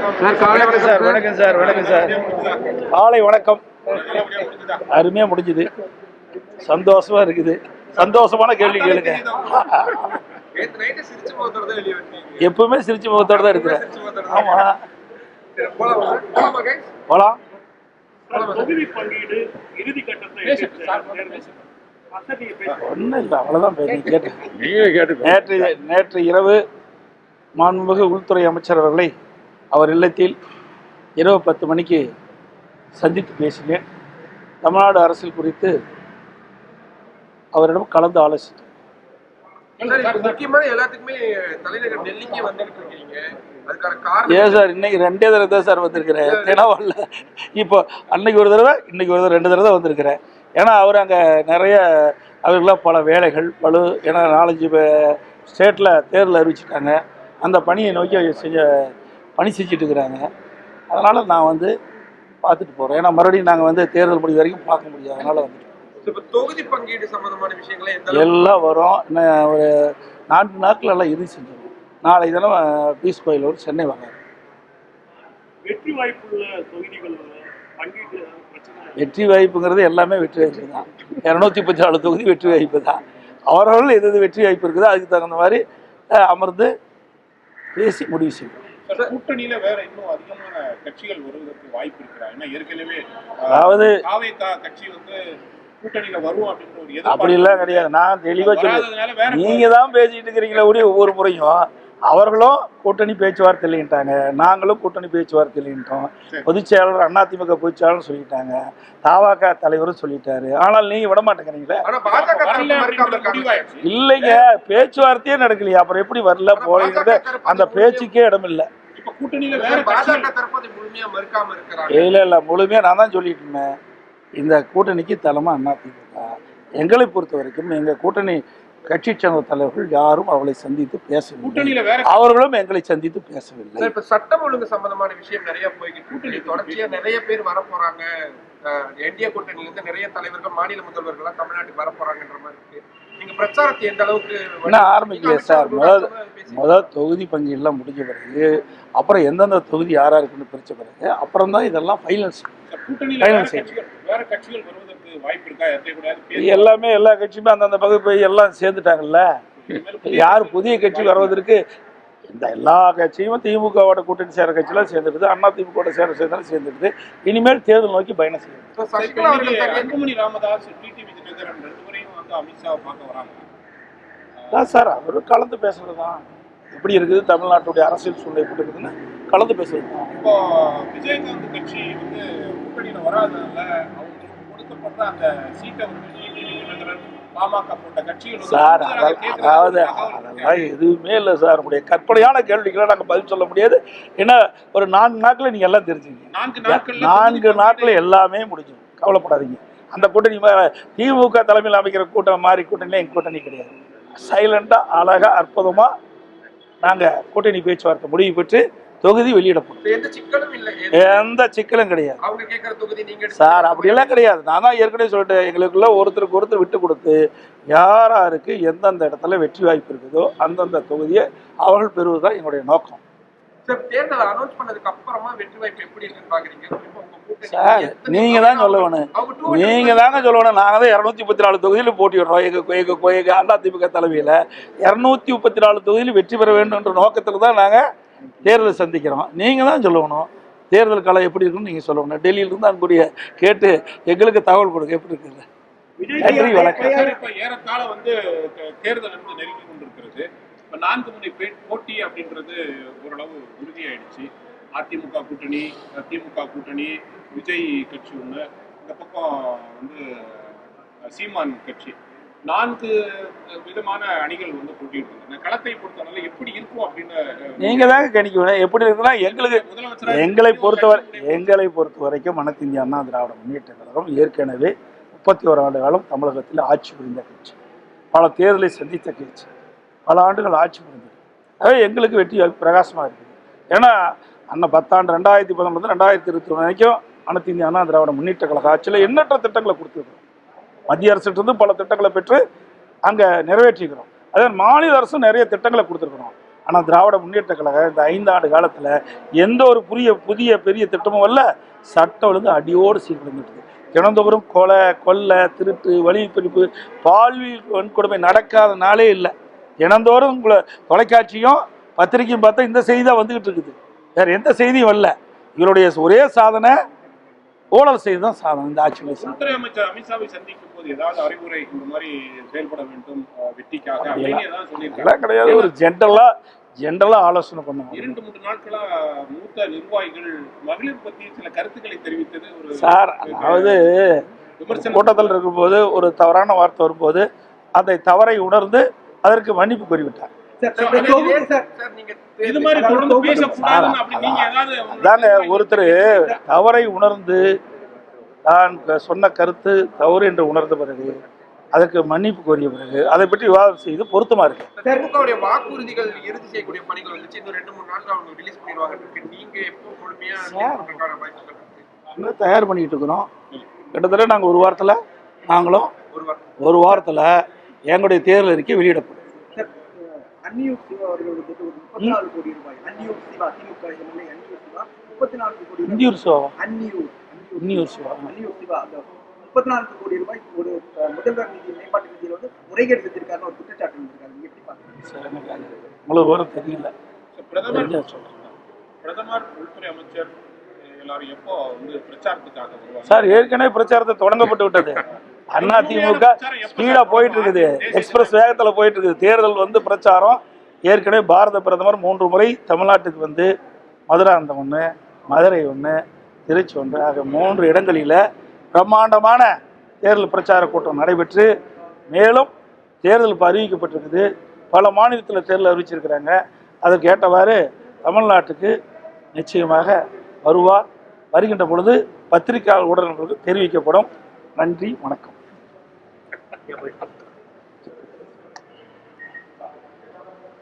வணக்கம் சார். காலை வணக்கம். அருமையா முடிஞ்சுது. சந்தோஷமா இருக்குது. சந்தோஷமான கேள்வி கேளுங்க. எப்பவுமே சிரிச்சு முகத்தோட தான் இருக்கிறேன். ஆமா, போலாம். ஒன்றும் இல்லை, அவ்வளோதான் கேட்டேன். நேற்று இரவு மாண்புமிகு உள்துறை அமைச்சர் அவர்களை அவர் இல்லத்தில் இரவு 10 மணிக்கு சந்தித்து பேசினேன். தமிழ்நாடு அரசியல் குறித்து அவரிடம் கலந்து ஆலோசித்தோம். ஏன் சார் இன்னைக்கு 2 தடவை தான் சார் வந்திருக்கிறேன். ஏன்னா வரல. இப்போ அன்னைக்கு ஒரு தடவை, இன்னைக்கு ஒரு தடவை, 2 தடவை தான் வந்திருக்கிறேன். ஏன்னா அவர் அங்கே நிறைய அவர்களாம் பல வேலைகள் ஏன்னா 4-5 ஸ்டேட்டில் தேர்தல் அறிவிச்சிட்டாங்க. அந்த பணியை நோக்கி பணி செஞ்சுட்டு இருக்கிறாங்க. அதனால் நான் வந்து பார்த்துட்டு போகிறேன். ஏன்னா மறுபடியும் நாங்கள் தேர்தல் முடிவு வரைக்கும் பார்க்க முடியாது. அதனால் தொகுதி பங்கீடு சம்பந்தமான விஷயங்களை எல்லாம் வரும். இன்னும் ஒரு 4 நாட்கள் எல்லாம் இறுதி செஞ்சிடும். நாளை தினம் பீஸ் கோயில் சென்னை வாங்க. வெற்றி வாய்ப்புங்கிறது எல்லாமே வெற்றி வாய்ப்பு தான். 234 தொகுதி வெற்றி வாய்ப்பு தான். அவர்கள் எது வெற்றி வாய்ப்பு இருக்குதோ அதுக்கு தகுந்த மாதிரி அமர்ந்து பேசி முடிவு செய்யும். கூட்டணியில வேற இன்னும் அதிகமான கட்சிகள் வருவதற்கு வாய்ப்பு இருக்கிறா? ஏன்னா ஏற்கனவே அதாவது கட்சி கூட்டணியில வரும் அப்படின்ற ஒரு அப்படி எல்லாம் கிடையாது. நான் தெளிவா சொல்லுவேன். நீங்க தான் பேசிட்டு இருக்கிறீங்களா ஒவ்வொரு முறையும். அவர்களும் கூட்டணி பேச்சுவார்த்தை இல்லைன்ட்டாங்க, நாங்களும் கூட்டணி பேச்சுவார்த்தை இல்லைன்ட்டோம். பொதுச் செயலாளர் அதிமுக பொதுச் செயலாளர் சொல்லிட்டாங்க, தவாக தலைவரும் சொல்லிட்டாரு. ஆனால் நீங்க விட மாட்டேங்கிறீங்களா? இல்லைங்க, பேச்சுவார்த்தையே நடக்கலையா, அப்புறம் எப்படி வரல போறீங்க? அந்த பேச்சுக்கே இடம் இல்லை. இல்ல முழுமையா நான் தான் சொல்லிட்டு இருந்தேன். இந்த கூட்டணிக்கு தலைமை அதிமுக. எங்களை பொறுத்த வரைக்கும் எங்க கூட்டணி கட்சி சேர்ந்த தலைவர்கள் யாரும் அவளை சந்தித்து பேசவில்லை. அவர்களும் எங்களை சந்தித்து பேசவில்லை. இப்ப சட்டம் ஒழுங்கு சம்பந்தமான விஷயம் நிறைய போய்கிட்டு தொடர்ச்சியா நிறைய பேர் வர போறாங்க. என்டிஏ கூட்டணியில இருந்து நிறைய தலைவர்கள், மாநில முதல்வர்கள் தமிழ்நாட்டுக்கு வர போறாங்கன்ற மாதிரி இருக்கு. நீங்க பிரச்சாரத்தை எந்த அளவுக்கு ஆரம்பிக்கலையா சார்? முதல் தொகுதி பங்கீடுலாம் முடிஞ்ச பிறகு, அப்புறம் எந்தெந்த தொகுதி யாருக்குன்னு பிரிச்ச பிறகு அப்புறம் தான் இதெல்லாம் ஃபைனல்ஸ். எல்லாமே எல்லா கட்சியுமே அந்தந்த பகுதி போய் எல்லாம் சேர்ந்துட்டாங்கல்ல. யார் புதிய கட்சி வருவதற்கு இந்த எல்லா கட்சியும் திமுகவோட கூட்டணி சேர கட்சியெல்லாம் சேர்ந்துடுது, அதிமுக சேர்ந்தாலும் சேர்ந்துடுது. இனிமேல் தேர்தல் நோக்கி பயணம் செய்யும். ராமதாஸ், அமித்ஷா பார்க்க வராங்க சார். அவரும் கலந்து பேசுறது தான். எப்படி இருக்குது தமிழ்நாட்டுடைய அரசியல் சூழ்நிலை எப்படி இருக்குதுன்னு கலந்து பேசுறது தான். இப்போ விஜயகாந்த் கட்சி கூட்டணியில வராதனால அவங்களுக்கு கொடுக்கப்பட்ட அந்த சீட்டை பாமக போட்ட கட்சிகள் சார், அதாவது அதெல்லாம் எதுவுமே இல்லை சார். நம்முடைய கற்பனையான கேள்விகளை நாங்கள் பதில் சொல்ல முடியாது. ஏன்னா ஒரு 4 நாட்கள் நீங்க எல்லாம் தெரிஞ்சுங்க. 4 நாட்கள் எல்லாமே முடிஞ்சிடும். கவலைப்படாதீங்க. அந்த கூட்டணி திமுக தலைமையில் அமைக்கிற கூட்டம் மாதிரி கூட்டணியில எங்க கூட்டணி கிடையாது. சைலண்டா அழகா அற்புதமா நாங்க கூட்டணி பேச்சுவார்த்தை முடிவு பெற்று தொகுதி வெளியிடப்படும். எந்த சிக்கலும் கிடையாது சார். அப்படியெல்லாம் கிடையாது. நான் தான் ஏற்கனவே சொல்லிட்டேன், எங்களுக்குள்ள ஒருத்தருக்கு ஒருத்தர் விட்டு கொடுத்து யாராருக்கு எந்தெந்த இடத்துல வெற்றி வாய்ப்பு இருக்குதோ அந்தந்த தொகுதியை அவர்கள் பெறுவதுதான் எங்களுடைய நோக்கம். சார் நீங்க தான் சொல்லணும். நீங்க தாங்க சொல்லணும். நாங்க தான் 234 தொகுதியில் போட்டிடுறோம். எங்க அதிமுக தலைமையில 234 தொகுதியில் வெற்றி பெற வேண்டும் என்ற நோக்கத்துல தான் நாங்க தேர்தலை சந்திக்கிறோம். நீங்க தான் சொல்லணும் தேர்தல் காலம் எப்படி இருக்குன்னு. நீங்க சொல்லணும். டெல்லியில இருந்து அன்புடைய கேட்டு எங்களுக்கு தகவல் கொடுக்க எப்படி இருக்குது. நன்றி, வணக்கம். ஏறத்தாழ தேர்தல் நெருங்கி கொண்டிருக்கிறது. 4 முனை போட்டி அப்படின்றது ஓரளவு உறுதியாயிடுச்சு. அதிமுக கூட்டணி, திமுக கூட்டணி, விஜய் கட்சி ஒன்று, இந்த பக்கம் சீமான் கட்சி, 4 விதமான அணிகள் போட்டிட்டு இருக்காங்க. களத்தை பொறுத்தவரை எப்படி இருக்கும் அப்படின்னு நீங்க தாங்க கணிக்கணும். எப்படி இருக்குன்னா எங்களை பொறுத்த வரைக்கும் அனைத்து இந்திய அண்ணா திராவிட முன்னேற்ற கழகம் ஏற்கனவே 31 ஆண்டு காலம் தமிழகத்தில் ஆட்சி புரிந்த கட்சி, பல தேர்தலை சந்தித்த கட்சி, பல ஆண்டுகள் ஆட்சி புரிந்தது. அதே எங்களுக்கு வெற்றி பிரகாசமாக இருக்குது. ஏன்னா அண்ணன் 10 ஆண்டு 2019 2021 வரைக்கும் அனைத்து இந்திய அண்ணா திராவிட முன்னேற்ற கழக ஆட்சியில் எண்ணற்ற திட்டங்களை கொடுத்துருக்கிறோம். மத்திய அரசிலிருந்து பல திட்டங்களை பெற்று அங்கே நிறைவேற்றிக்கிறோம். அதே மாநில அரசும் நிறைய திட்டங்களை கொடுத்துருக்குறோம். ஆனால் திராவிட முன்னேற்ற கழகம் இந்த 5 ஆண்டு காலத்தில் எந்த ஒரு புதிய பெரிய திட்டமும் வரல. சட்டம் ஒழுங்கு அடியோடு சீர்குலைந்துட்டு தினந்தோறும் கொலை, கொள்ளை, திருட்டு, வழிப்பிடிப்பு, பாலியல் வன்கொடுமை நடக்காத நாளே இல்லை. தினந்தோறும் உங்களை தொலைக்காட்சியும் பத்திரிக்கையும் பார்த்தா இந்த செய்தி தான் வந்துகிட்டு இருக்குது. வேற எந்த செய்தியும் வரல. இவருடைய ஒரே சாதனை ஊழல் செய்து தான் சாதனை. இந்த ஆட்சி உள்துறை அமைச்சர் அமித்ஷாவை சந்திக்கும் போது ஏதாவது அறிவுரை இந்த மாதிரி செயல்பட வேண்டும் வெற்றிக்காக அதெல்லாம் கிடையாது. ஒரு ஜென்ரலா ஆலோசனை பண்ணுவாங்க. 2-3 நாட்களா மூத்த நிர்வாகிகள் மகளிர் பற்றி சில கருத்துக்களை தெரிவித்தது ஒரு சார். அதாவது கூட்டத்தில் இருக்கும்போது ஒரு தவறான வார்த்தை வரும்போது அந்த தவறை உணர்ந்து அதற்கு மன்னிப்பு கோரிவிட்டார். தாங்க ஒருத்தர் தவறை உணர்ந்து தான் சொன்ன கருத்து தவறு என்று உணர்ந்த பிறகு அதற்கு மன்னிப்பு கோரிய பிறகு அதை பற்றி விவாதம் செய்து பொருத்தமா இருக்கு. திமுகவுடைய வாக்குறுதிகள் இறுதி செய்யக்கூடிய பணிகள் வந்துச்சு. இன்னும் 2-3 நாட்கள் அவங்க ரிலீஸ் பண்ணிடுவாங்க. நீங்க எப்போ முழுமையா தயார் பண்ணிட்டு இருக்கிறோம். கிட்டத்தட்ட நாங்கள் ஒரு வாரத்தில் எங்களுடைய தேர்தல் அறிக்கை வெளியிடப்படும். அன்னியூர் சிவா அவர்கள் 34 கோடி ரூபாய். அன்னியூர் சிவா திமுக எம்எல்ஏ அன்னியூர் சிவா 34 கோடி. அன்னியூர் சிவா அந்த 34 கோடி ரூபாய் ஒரு முதல்வர் நிதி மேம்பாட்டு நிதியில் வந்து முறைகேடு செஞ்சிருக்காருன்னு ஒரு குற்றச்சாட்டு இருந்திருக்காரு. நீங்க எப்படி பாக்குறீங்க? உங்களுக்கு வரும் தெரியல. பிரதமர் உள்துறை அமைச்சர் எல்லாரும் எப்போ வந்து பிரச்சாரத்துக்காக வருவாங்க? சார் ஏற்கனவே பிரச்சாரத்தை தொடங்கப்பட்டு விட்டது. அதிமுக ஸ்பீடா போயிட்டு இருக்குது. எக்ஸ்பிரஸ் வேகத்துல போயிட்டு இருக்குது. தேர்தல் வந்து பிரச்சாரம் ஏற்கனவே பாரத பிரதமர் 3 முறை தமிழ்நாட்டுக்கு வந்து மதுராந்தகம் 1, மதுரை 1, திருச்சி 1 ஆக 3 இடங்களில் பிரம்மாண்டமான தேர்தல் பிரச்சார கூட்டம் நடைபெற்று மேலும் தேர்தல் அறிவிக்கப்பட்டிருக்குது. பல மாநிலத்தில் தேர்தல் அறிவிச்சிருக்கிறாங்க. அதற்கு ஏற்றவாறு தமிழ்நாட்டுக்கு நிச்சயமாக வருவார். வருகின்ற பொழுது பத்திரிகையாளர் உடனே தெரிவிக்கப்படும். நன்றி, வணக்கம்.